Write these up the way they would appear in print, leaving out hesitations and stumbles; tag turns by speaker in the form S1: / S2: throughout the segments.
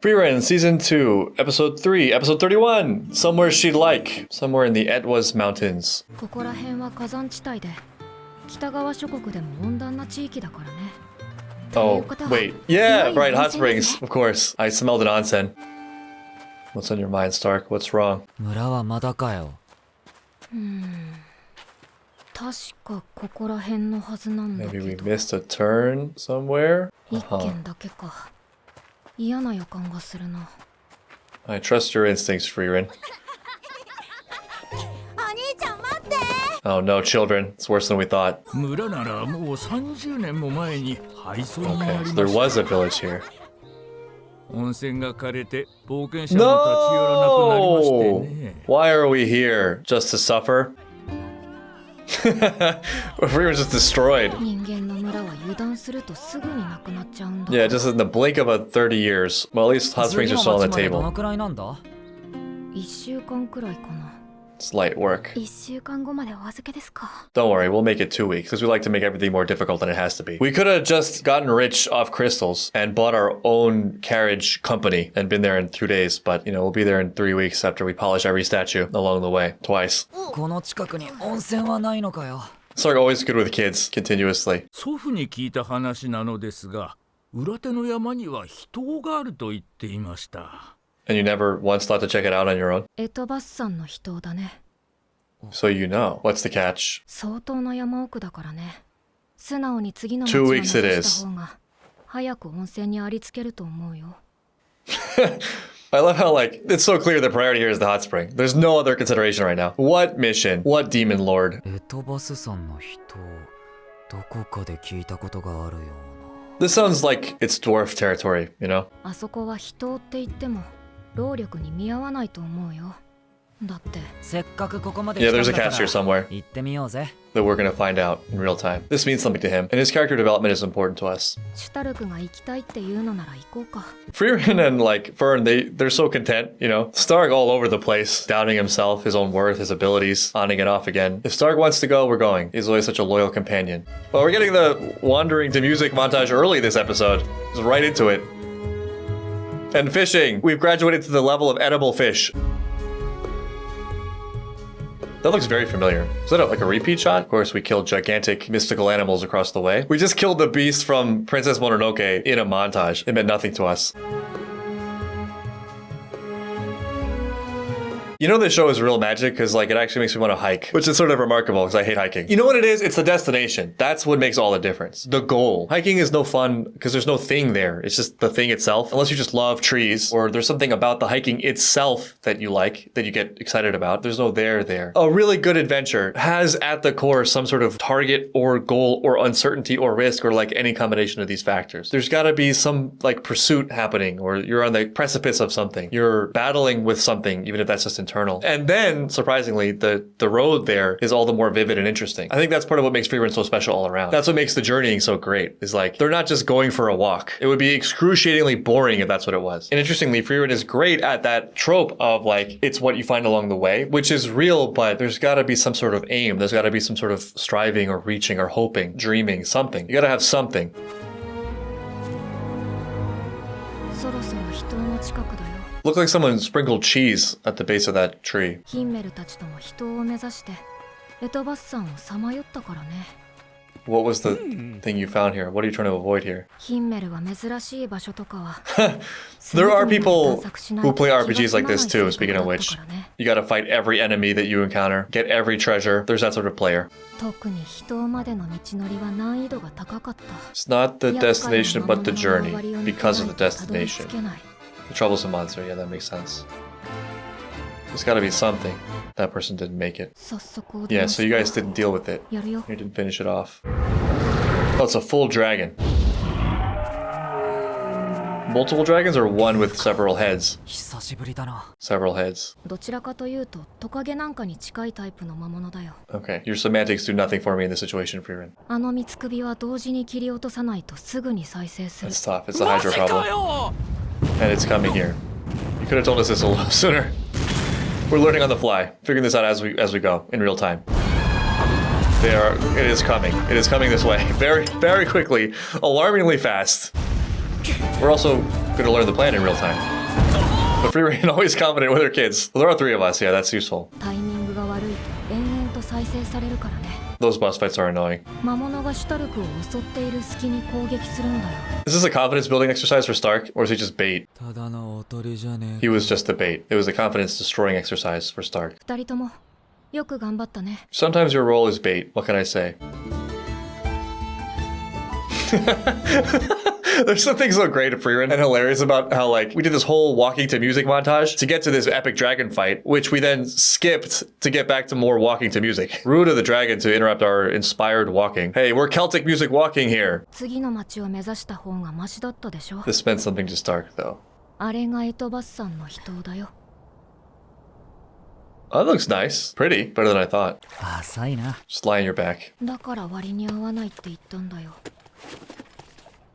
S1: Frieren Season 2, Episode 3, Episode 31, Somewhere She'd Like, somewhere in the Etwas Mountains.
S2: ここら辺は火山地帯で、北側諸国でも温暖な地域だからね。
S1: Oh, wait. Yeah, right, hot springs. Of course. I smelled an onsen. What's on your mind, Stark? What's wrong?
S3: 村はまだかよ。
S2: 確かここら辺のはずなんだけ
S1: Maybe
S2: ど。
S1: we missed a turn somewhere?
S2: 一軒だけか。嫌な予感がするな。
S1: I trust your instincts, Frieren.
S4: お兄ちゃん待って。
S1: Oh no, children. It's worse than we thought.
S5: 村ならもう30年も前に廃村にな
S1: Okay,
S5: り
S1: so
S5: ま
S1: there
S5: した。
S1: was a village here.
S5: 温泉が枯れて冒険者も立ち寄らなくなりまして
S1: No!
S5: ね。
S1: Why are we here? Just to suffer? Frieren's just destroyed.
S2: 人間の村は油断するとすぐになくなっちゃうんだ。
S1: Yeah, just in the blink of a 30 years. Well, at least hot springs are still on the
S3: 次の町までどの
S1: table.
S3: くらいなんだ？
S2: 一週間くらいかな。
S1: It's light work.
S2: 一週間後までお預けですか。
S1: Don't worry, we'll make it 2 weeks because we like to make everything more difficult than it has to be. We could have just gotten rich off crystals and bought our own carriage company and been there in 2 days, but you know, we'll be there in 3 weeks after we polish every statue along the way, twice.
S3: この近くに温泉はないのかよ。
S1: Stark always good with kids, continuously.
S5: 祖父に聞いた話なのですが、裏手の山には秘湯があると言っていました。
S1: And you never once thought to check it out on your own?
S2: エトバス山の人だね。
S1: So you know. What's the catch?
S2: 相当な山奥だからね。素直に次の町
S1: 2
S2: を
S1: weeks
S2: 目
S1: it
S2: 指
S1: is.
S2: した方が早く温泉にありつけると思うよ。
S1: I love how, like, it's so clear the priority here is the hot spring. There's no other consideration right now. What mission? What demon lord?
S3: エトバス山の人、どこかで聞いたことがあるよう
S1: This sounds like it's dwarf territory, you know?
S2: あそこは人って言っても労力に見合わないと思うよ。だって
S3: な。せっかくここまで
S1: Yeah,
S3: 来た
S1: there's
S3: ん
S1: a
S3: だ
S1: catch
S3: か
S1: here
S3: ら
S1: somewhere
S3: 行ってみようぜ。
S1: that we're gonna find out in real time. This means something to him, and his character development is important to us.
S2: シュタルクが行きたいって言うのなら行こうか。
S1: Frieren and, like, Fern, they're so content, you know? Stark all over the place, doubting himself, his own worth, his abilities, on and off again. If Stark wants to go, we're going. He's always such a loyal companion. Well, we're getting the wandering to music montage early this episode. Just right into it. And fishing. We've graduated to the level of edible fish. That looks very familiar. Is that like a repeat shot? Of course, we killed gigantic mystical animals across the way. We just killed the beast from Princess Mononoke in a montage. It meant nothing to us. You know, this show is real magic because, like, it actually makes me want to hike, which is sort of remarkable because I hate hiking. You know what it is? It's the destination. That's what makes all the difference. The goal. Hiking is no fun because there's no thing there. It's just the thing itself. Unless you just love trees or there's something about the hiking itself that you like, that you get excited about. There's no there. A really good adventure has at the core some sort of target or goal or uncertainty or risk or like any combination of these factors. There's got to be some like pursuit happening or you're on the precipice of something. You're battling with something, even if that's just internal. And then, surprisingly, the road there is all the more vivid and interesting. I think that's part of what makes Frieren so special all around. That's what makes the journeying so great, is like, they're not just going for a walk. It would be excruciatingly boring if that's what it was. And interestingly, Frieren is great at that trope of like, it's what you find along the way, which is real, but there's gotta be some sort of aim. There's gotta be some sort of striving or reaching or hoping, dreaming, something. You gotta have something.
S2: そろそろ人の近くだよ。
S1: Looked like someone sprinkled cheese at the base of that tree.
S2: ヒンメルたちとも人を目指してエトバス山をさまよったからね。
S1: What was the thing you found here? What are you trying to avoid here?
S2: ヒンメルは珍しい場所とかは
S1: There are people who play RPGs like this too, speaking of which. You gotta fight every enemy that you encounter, get every treasure. There's that sort of player.
S2: 特に人までの道のりは難易度が高かった。
S1: It's not the destination, but the journey,
S2: 厄介なものの周りを見
S1: because of the
S2: てないとたどり
S1: destination.
S2: 着けない。
S1: The troublesome monster, yeah, that makes sense. There's gotta be something. That person didn't make it.
S2: 早速お
S1: Yeah,
S2: 願い
S1: so
S2: し
S1: you
S2: よ
S1: guys didn't deal with it.
S2: う。やるよ。
S1: You didn't finish it off. Oh, it's a full dragon. Multiple dragons or one with several heads?
S3: 久しぶりだな。
S1: Several heads.
S2: どちらかというとトカゲなんかに近いタイプの魔物だよ。
S1: Okay, your semantics do nothing for me in this situation, Frieren.
S2: あの三つ首は同時に切り落とさないとすぐに再生する。
S1: It's tough. It's the Hydra problem. And it's coming here. You could have told us this a little sooner. We're learning on the fly, figuring this out as we go in real time. It is coming. It is coming this way. Very, very quickly. Alarmingly fast. We're also Gonna learn the plan in real time. But Frieren always confident with her kids. Well, there are 3 of us. Yeah, that's useful.
S2: タイミングが悪いと延々と再生されるからね。
S1: Those boss fights are annoying.
S2: 魔物がシュタルクを襲っている隙に攻撃するんだよ。
S1: Is this a confidence building exercise for Stark, or is he just bait?
S3: ただのおとりじゃね
S1: He was just a bait. It was a confidence destroying exercise for Stark.
S2: 二人ともよく頑張ったね。
S1: Sometimes your role is bait. What can I say? There's something so great at Frieren and hilarious about how, like, we did this whole walking to music montage to get to this epic dragon fight, which we then skipped to get back to more walking to music. Rude of the dragon to interrupt our inspired walking. Hey, we're Celtic music walking here.
S2: 次の街を目指した方がマシだったでしょ。
S1: This meant something to Stark, though.
S2: あれがエトバスさんの人だよ。
S1: Oh, that looks nice. Pretty. Better than I thought.
S3: 浅いな
S1: Just lie on your back.
S2: だから割に合わないって言ったんだよ。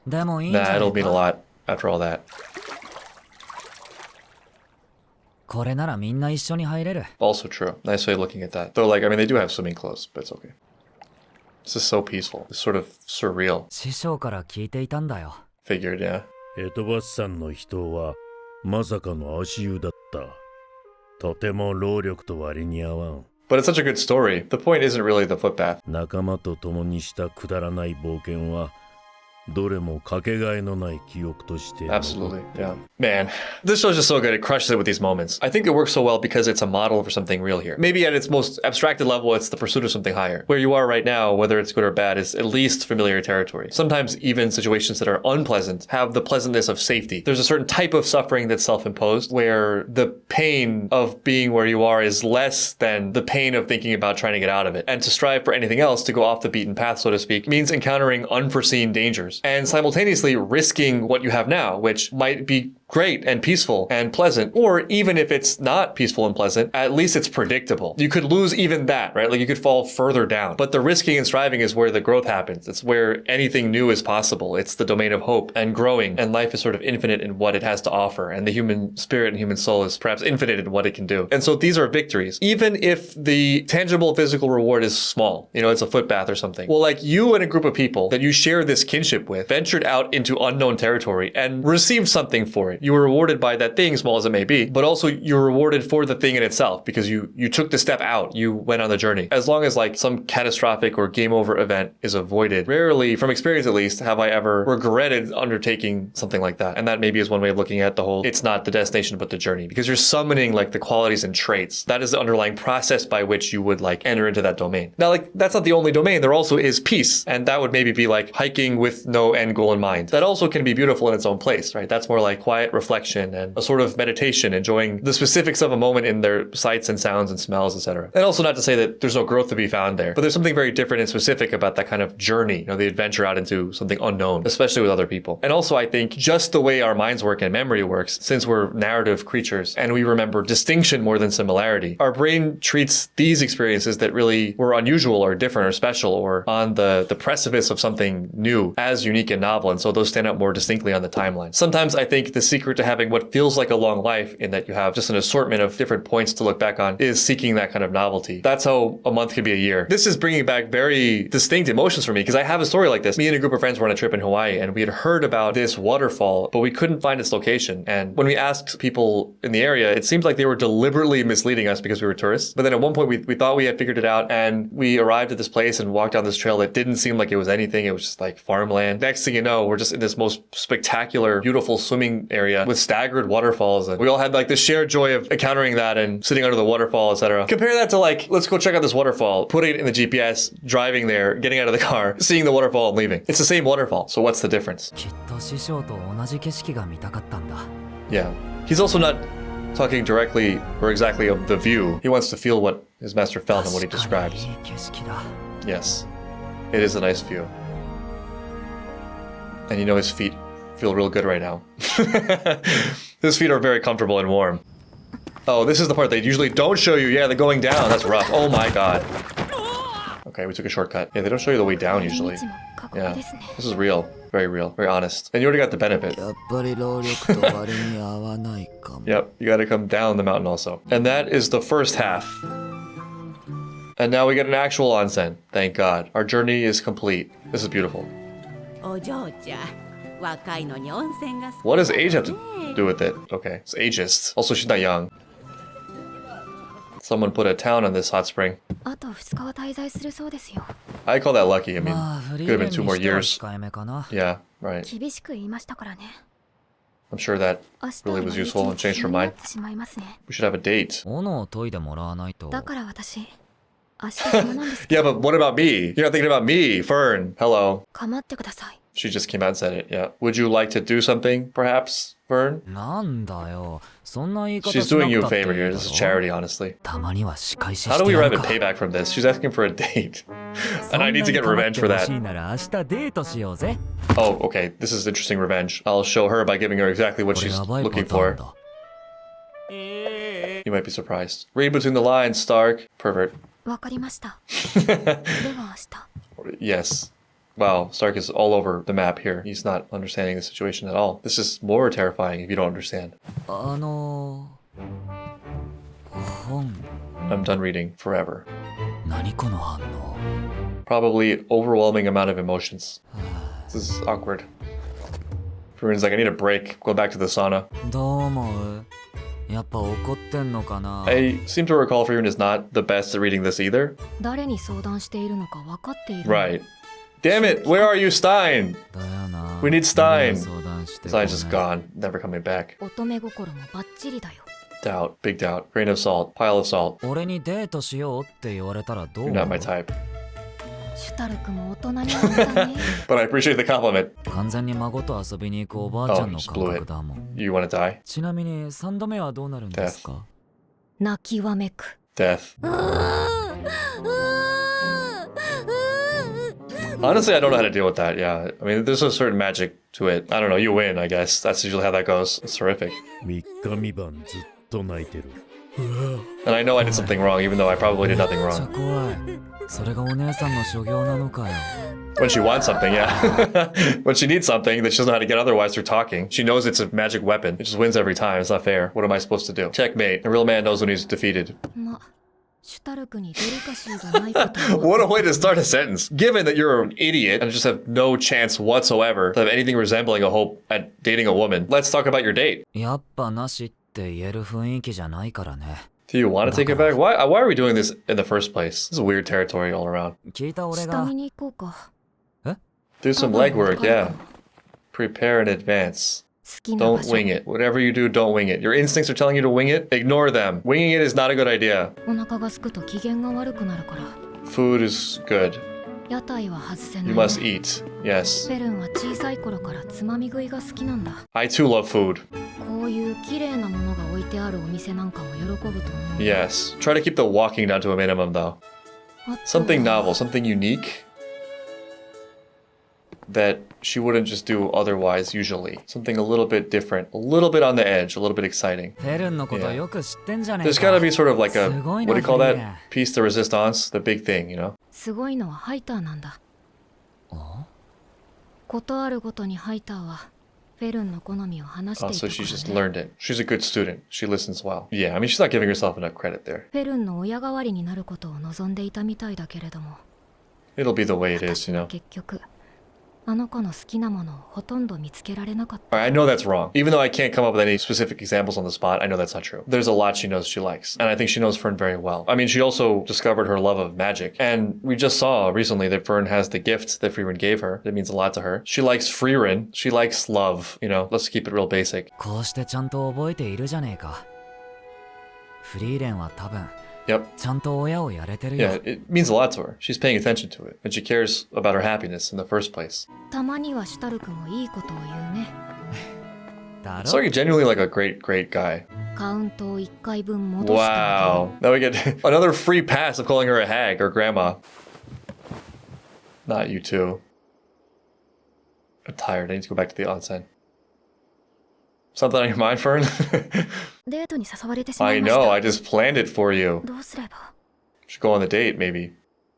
S3: でもいいんじゃ
S1: Nah,
S3: ない
S1: it'll mean a
S3: か
S1: lot after all that.
S3: これならみんな一緒に入れる
S1: Also true. Nice way of looking at that. Though, like, I mean, they do have swimming clothes, but it's okay. This is so peaceful. It's sort of surreal.
S3: 師匠から聞いていたんだよ
S1: Figured, yeah.
S5: エトバスさんの人はまさかの足湯だった。とても労力と割に合わん。
S1: But it's such a good story. The point isn't really the footpath.
S5: 仲間と共にしたくだらない冒険はどれもかけがえのない記憶として残って
S1: Absolutely, yeah. Man, this show's just so good. It crushes it with these moments. I think it works so well because it's a model for something real here. Maybe at its most abstracted level, it's the pursuit of something higher. Where you are right now, whether it's good or bad, is at least familiar territory. Sometimes even situations that are unpleasant have the pleasantness of safety. There's a certain type of suffering that's self-imposed where the pain of being where you are is less than the pain of thinking about trying to get out of it. And to strive for anything else, to go off the beaten path, so to speak, means encountering unforeseen dangers and simultaneously risking what you have now, which might be great and peaceful and pleasant, or even if it's not peaceful and pleasant, at least it's predictable. You could lose even that, right? Like you could fall further down. But the risking and striving is where the growth happens. It's where anything new is possible. It's the domain of hope and growing, and life is sort of infinite in what it has to offer, and the human spirit and human soul is perhaps infinite in what it can do. And so these are victories, even if the tangible physical reward is small. You know, it's a footbath or something. Well, like you and a group of people that you share this kinship with ventured out into unknown territory and received something for it. You were rewarded by that thing, small as it may be, but also you're rewarded for the thing in itself because you took the step out, you went on the journey. As long as like some catastrophic or game over event is avoided, rarely, from experience at least, have I ever regretted undertaking something like that. And that maybe is one way of looking at the whole, it's not the destination but the journey, because you're summoning like the qualities and traits. That is the underlying process by which you would like enter into that domain. Now, like that's not the only domain. There also is peace, and that would maybe be like hiking with no end goal in mind. That also can be beautiful in its own place, right? That's more like quiet reflection and a sort of meditation, enjoying the specifics of a moment in their sights and sounds and smells, etc. And also not to say that there's no growth to be found there, but there's something very different and specific about that kind of journey, you know, the adventure out into something unknown, especially with other people. And also I think just the way our minds work and memory works, since we're narrative creatures and we remember distinction more than similarity, our brain treats these experiences that really were unusual or different or special or on the precipice of something new as unique and novel, and so those stand out more distinctly on the timeline. Sometimes I think the secret to having what feels like a long life, in that you have just an assortment of different points to look back on, is seeking that kind of novelty. That's how a month could be a year. This is bringing back very distinct emotions for me because I have a story like this. Me and a group of friends were on a trip in Hawaii and we had heard about this waterfall, but we couldn't find its location. And when we asked people in the area, it seemed like they were deliberately misleading us because we were tourists. But then at one point we thought we had figured it out, and we arrived at this place and walked down this trail that didn't seem like it was anything. It was just like farmland. Next thing you know, we're just in this most spectacular, beautiful swimming area with staggered waterfalls, and we all had like the shared joy of encountering that and sitting under the waterfall, etc. Compare that to like, let's go check out this waterfall, putting it in the GPS, driving there, getting out of the car, seeing the waterfall and leaving. It's the same waterfall, so what's the difference?
S3: きっと師匠と同じ景色が見たかったんだ
S1: Yeah. He's also not talking directly or exactly of the view. He wants to feel what his master felt and what he
S3: 確かに
S1: describes.
S3: いい景色だ
S1: Yes. It is a nice view. And you know his feet feel real good right now. His feet are very comfortable and warm. Oh, this is the part they usually don't show you. Yeah, they're going down. That's rough. Oh my god. Okay, we took a shortcut. Yeah, they don't show you the way down usually.
S2: 毎日も過酷
S1: Yeah.
S2: ですね。
S1: This is real. Very real. Very honest. And you already got the benefit.
S3: やっぱり労力と割に合わないかも
S1: Yep, you gotta come down the mountain also. And that is the first half. And now we get an actual onsen. Thank God. Our journey is complete. This is beautiful.
S4: お嬢ちゃん若いのに温泉が好き。
S1: What does age have to do with it? Okay, it's ageist. Also, she's not young. Someone put a town on this hot spring.
S2: あと2日は滞在するそうですよ。
S1: I call that lucky. I mean,
S3: まあフリ
S1: could
S3: ー
S1: have
S3: レ
S1: been
S3: ン
S1: two
S3: に
S1: more
S3: しては
S1: years.
S3: 控えめかな。
S1: Yeah, right.
S2: 厳しく言いましたからね。
S1: I'm sure that
S2: 明日
S1: really
S2: は
S1: was
S2: 一
S1: useful and
S2: 日
S1: changed
S2: 暇
S1: her
S2: にな
S1: mind.
S2: ってしまいますね。
S1: We should have a date.
S3: 斧を研いでもらわないと。
S2: だから私、明日暇なんですけ
S1: Yeah,
S2: ど。
S1: but what about me? You're not thinking about me, Fern. Hello.
S2: 構ってください。
S1: She just came out and said it. Yeah. Would you like to do something, perhaps, Fern?
S3: なんだよ。そんな言い方
S1: She's
S3: しな
S1: doing you
S3: く
S1: a
S3: たっていい
S1: favor
S3: だ
S1: here.
S3: ろ
S1: This is charity, honestly.
S3: たまには仕返し
S1: How
S3: し
S1: do
S3: て
S1: we
S3: や
S1: arrive
S3: る
S1: at
S3: か。
S1: payback from this? She's asking for a date. And I need to get
S3: そんな
S1: revenge
S3: に
S1: for
S3: 構ってほ
S1: that.
S3: しいなら明日デートしようぜ。
S1: Oh, okay. This is interesting revenge. I'll show her by giving her exactly what
S3: これ
S1: she's
S3: やばいパ
S1: looking
S3: ターン
S1: for.
S3: だ。
S1: You might be surprised. Read between the lines, Stark. Pervert.
S2: わかりました。では明日。
S1: Yes. Wow, Stark is all over the map here. He's not understanding the situation at all. This is more terrifying if you don't understand.
S3: 本、
S1: I'm done reading forever.
S3: 何この反応。
S1: Probably overwhelming amount of emotions. This is awkward. Frieren's like, I need a break. Go back to the sauna.
S3: どう思う？やっぱ怒ってんのかな。
S1: I seem to recall Frieren is not the best at reading this either.
S2: 誰に相談しているのか分かっている。
S1: Right. Damn it, where are you, Stein?
S3: だよな。
S1: We need Stein.
S3: 誰に相談してご
S1: Stein's
S3: めん
S1: just gone, never coming back.
S2: 乙女心もバッチリだよ。
S1: Doubt, big doubt. Grain of salt, pile of salt.
S3: 俺にデートしようって言われたらどう
S1: You're
S3: 思
S1: not
S3: う？
S1: my type.
S2: シュタルクも大人になったね。
S1: But I appreciate the compliment.
S3: 完全に孫と遊びに行くおばあちゃんの
S1: Oh, just
S3: 感
S1: blew
S3: 覚
S1: it.
S3: だもん。
S1: You wanna die?
S3: ちなみに3度目はどうなるんですか？
S2: 泣きわめく。
S1: Death. Honestly, I don't know how to deal with that. Yeah. I mean, there's a certain magic to it. I don't know. You win, I guess. That's usually how that goes. It's horrific.
S5: 三日三晩ずっと泣いてる。
S1: And I know I did something wrong, even though I probably did nothing
S3: めっちゃ
S1: wrong.
S3: 怖い。それがお姉さんの所業なのかよ。
S1: When she wants something, yeah. When she needs something that she doesn't know how to get otherwise through talking. She knows it's a magic weapon. It just wins every time. It's not fair. What am I supposed to do? Checkmate. A real man knows when he's defeated.
S2: ま、シュタルクにデリカシーがないことを。
S1: What a way to start a sentence. Given that you're an idiot and just have no chance whatsoever to have anything resembling a hope at dating a woman, let's talk about your date.
S3: やっぱなしって言える雰囲気じゃないからね。
S1: Do you want to take it back? Why are we doing this in the first place? This is weird territory all around.
S3: 聞いた俺
S2: 下
S3: が
S2: 見に行こうか。
S1: Do some legwork, yeah. Prepare in advance.
S2: 好きな場
S1: Don't
S2: 所。
S1: wing it. Whatever you do, don't wing it. Your instincts are telling you to wing it. Ignore them. Winging it is not a good idea.
S2: お腹が空くと機嫌が悪くなるから。
S1: Food is good.
S2: 屋台は外せない、
S1: You
S2: ね。
S1: must eat. Yes.
S2: フェルンは小さい頃からつまみ食いが好きなんだ。
S1: I too love food.
S2: こういう綺麗なものが置いてあるお店なんかも喜ぶと思う。
S1: Yes. Try to keep the walking down to a minimum, though.
S2: あとは
S1: Something novel, something unique that she wouldn't just do otherwise usually. Something a little bit different, a little bit on the edge, a little bit exciting.
S3: フェルンのこと
S1: Yeah.
S3: よく知ってんじゃねえ
S1: There's
S3: か。
S1: gotta be sort of like a,
S3: すご
S1: what
S3: い
S1: do
S3: な
S1: you call
S3: フリー
S1: that?
S3: レン。
S1: Piece de resistance, the big thing, you know?
S2: すごいのはハイターなんだ。ことあるごとにハイターはフェルンの好みを話して
S1: Oh,
S2: い
S1: so
S2: た
S1: she just
S2: からね。
S1: learned it. She's a good student. She listens well. Yeah, I mean, she's not giving herself enough credit there.
S2: フェルンの親代わりになることを望んでいたみたいだけれども、
S1: It'll be the way it is,
S2: 私
S1: you
S2: は
S1: know?
S2: 結局あの子の好きなものをほとんど見つけられなかった。
S1: Alright, I know that's wrong. Even though I can't come up with any specific examples on the spot, I know that's not true. There's a lot she knows she likes, and I think she knows Fern very well. I mean, she also discovered her love of magic, and we just saw recently that Fern has the gift that Frieren gave her. That means a lot to her. She likes Frieren. She likes love. You know, let's keep it real basic.
S3: こうしてちゃんと覚えているじゃねえか。フリーレンは多分
S1: Yep.
S3: ちゃんと親をやれてるよ。
S1: Yeah, it means a lot to her. She's paying attention to it, and she cares about her happiness in the first place.
S2: たまにはシュタルクもいいことを言うね。
S3: だろ
S1: Stark is genuinely like a great, great guy.
S2: カウントを1回分戻してあ
S1: Wow. Now we get another free pass of calling her a hag or grandma. Not you two. I'm tired. I need to go back to the onsen. Something on your mind, Fern?
S2: げる。デートに誘われてしま
S1: I
S2: いまし
S1: know.
S2: た。
S1: I just planned it for you.
S2: どうすれば
S1: Should go on the date, maybe.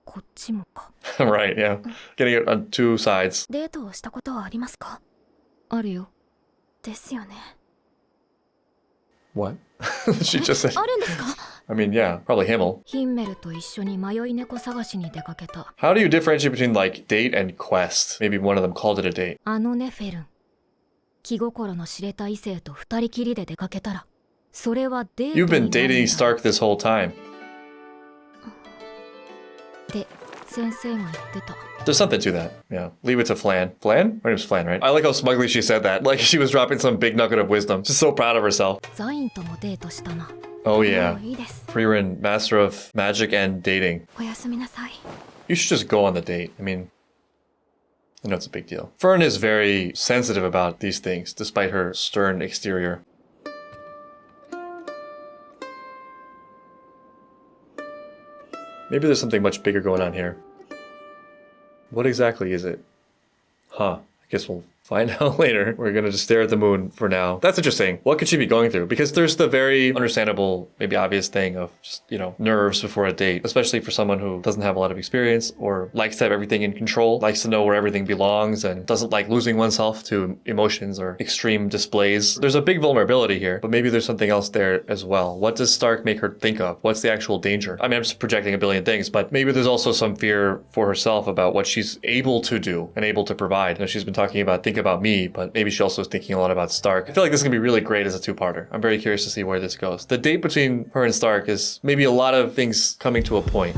S2: こっちもか。
S1: Right, yeah. Getting it on two sides.
S2: デートをしたことはありますか？あるよ。ですよね。
S1: What? She just said.
S2: あるんですか？
S1: I mean, yeah, probably Himmel.
S2: ヒンメルと一緒に迷い猫探しに出かけた。
S1: How do you differentiate between like date and quest? Maybe one of them called it a date.
S2: あのね、フェルン。気心の知れた異性と二人きりで出かけたら、それはデート
S1: You've
S2: に
S1: been
S2: なるんだ
S1: dating Stark this whole time.
S2: って先生が言ってた。
S1: There's something to that. Yeah. Leave it to Flan. Flan? Her name's Flan, right? I like how smugly she said that. Like she was dropping some big nugget of wisdom. She's so proud of herself.
S2: ザインともデートしたな。
S1: Oh, yeah.
S2: もういいです。
S1: Frieren, master of magic and dating.
S2: おやすみなさい。
S1: You should just go on the date. I mean, I know it's a big deal. Fern is very sensitive about these things, despite her stern exterior. Maybe there's something much bigger going on here. What exactly is it? Huh. I guess we'll find out later. We're gonna just stare at the moon for now. That's interesting. What could she be going through? Because there's the very understandable, maybe obvious thing of just, you know, nerves before a date, especially for someone who doesn't have a lot of experience or likes to have everything in control, likes to know where everything belongs and doesn't like losing oneself to emotions or extreme displays. There's a big vulnerability here, but maybe there's something else there as well. What does Stark make her think of? What's the actual danger? I mean, I'm just projecting a billion things, but maybe there's also some fear for herself about what she's able to do and able to provide. You know, she's been talking about think about me, but maybe she also is thinking a lot about Stark. I feel like this is gonna be really great as a two-parter. I'm very curious to see where this goes. The date between her and Stark is maybe a lot of things coming to a point.